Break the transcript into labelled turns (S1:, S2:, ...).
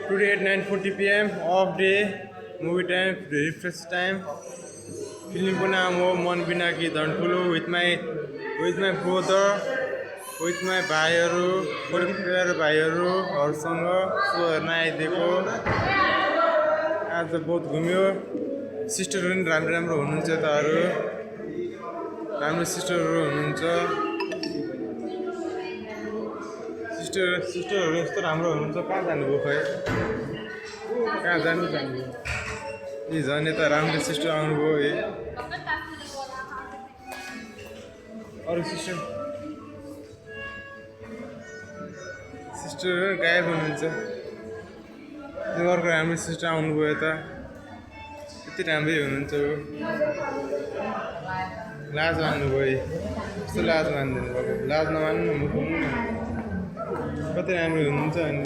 S1: Today at 9:40 p.m. off day, movie time, refresh time. Film ko naam ho Man Bina Ki Dhantulo with my brother, with my भाइहरू, परिवार भाइहरूसँग so हेर्न आइदिएको। आज बहुत घुम्यो। सिस्टरहरू पनि राम्रो राम्रो हुनुहुन्छ ताहरू। राम्रो सिस्टरहरू हुनुहुन्छ। सिस्टरहरू यस्तो राम्रो हुनुहुन्छ। कहाँ जानुभयो खै? कहाँ जानु? यी झन् यता राम्रो सिस्टर आउनुभयो है। अरू सिस्टरहरू गायब हुनुहुन्छ। यो अर्को राम्रो सिस्टर आउनुभयो यता। यति राम्रै हुनुहुन्छ ऊ। लाज मान्नुभयो। यस्तो लाज मान्दिनु भयो। लाज नमान्नु न, मुख हुनु न। कति राम्रो हुनुहुन्छ अनि